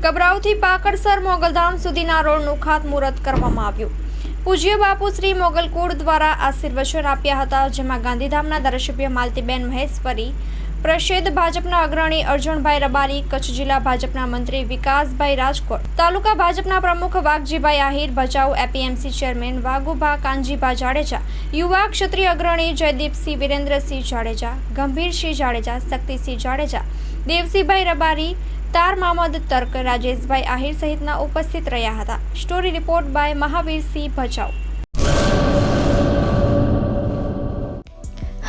ગભરાવથી પાકડસર મોગલધામ સુધીના રોડનું ખાતમુહૂર્ત કરવામાં આવ્યું. પૂજ્ય બાપુ શ્રી મોગલકુળ દ્વારા આશીર્વચન આપ્યા હતા, જેમાં ગાંધીધામના ધારાસભ્ય માલતીબેન મહેશ્વરી, પ્રસિદ્ધ ભાજપના અગ્રણી અર્જુનભાઈ રબારી, કચ્છ જિલ્લા ભાજપના મંત્રી વિકાસભાઈ રાજકોટ, તાલુકા ભાજપના પ્રમુખ વાઘજીભાઈ આહિર, ભચાઉ એપીએમસી ચેરમેન વાઘુભા કાનજીભા જાડેજા, યુવા ક્ષત્રિય અગ્રણી જયદીપસિંહ વિરેન્દ્રસિંહ જાડેજા, ગંભીરસિંહ જાડેજા, શક્તિસિંહ જાડેજા, દેવસિંહભાઈ રબારી, તાર મામદ તર્ક, રાજેશભાઈ આહિર સહિતના ઉપસ્થિત રહ્યા હતા. Story report by Mahavirsinh Bhachau.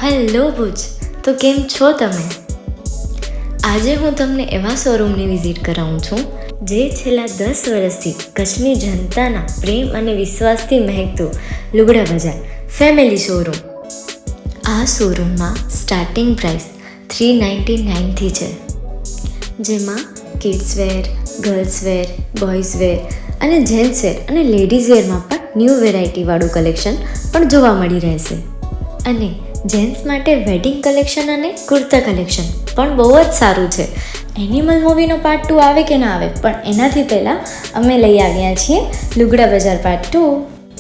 Hello Bhuj, તો કેમ છો તમે? આજે હું તમને એવા શોરૂમની વિઝિટ કરાવું છું જે છેલ્લા 10 વર્ષથી કચ્છની જનતાના પ્રેમ અને વિશ્વાસથી મહેકતું લુગડા બજાર ફેમિલી શોરૂમ. આ શોરૂમમાં સ્ટાર્ટિંગ પ્રાઇસ 399થી છે, જેમાં kids wear, girls wear, boys wear અને જેન્ટ્સ વેર અને લેડીઝ વેરમાં પણ ન્યૂ વેરાયટીવાળું કલેક્શન પણ જોવા મળી રહેશે. અને જેન્ટ્સ માટે વેડિંગ કલેક્શન અને કુર્તા કલેક્શન પણ બહુ જ સારું છે. એનિમલ મૂવીનો પાર્ટ 2 આવે કે ના આવે, પણ એનાથી પહેલાં અમે લઈ આવ્યા છીએ લુગડા બજાર પાર્ટ 2,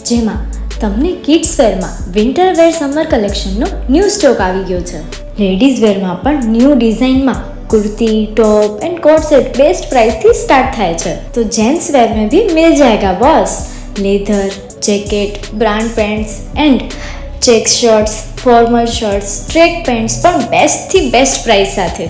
જેમાં તમને કિડ્સ વેરમાં વિન્ટર વેર સમર કલેક્શનનો ન્યૂ સ્ટોક આવી ગયો છે. લેડીઝ વેરમાં પણ ન્યૂ ડિઝાઇનમાં kurti, top and coat set best price थी स्टार्ट थाय छे. तो जेंट्स वेर में भी मिल जाएगा boss. Leather, jacket, brand pants and check shirts, formal shirts, track pants પણ બેસ્ટ થી બેસ્ટ પ્રાઇસ સાથે.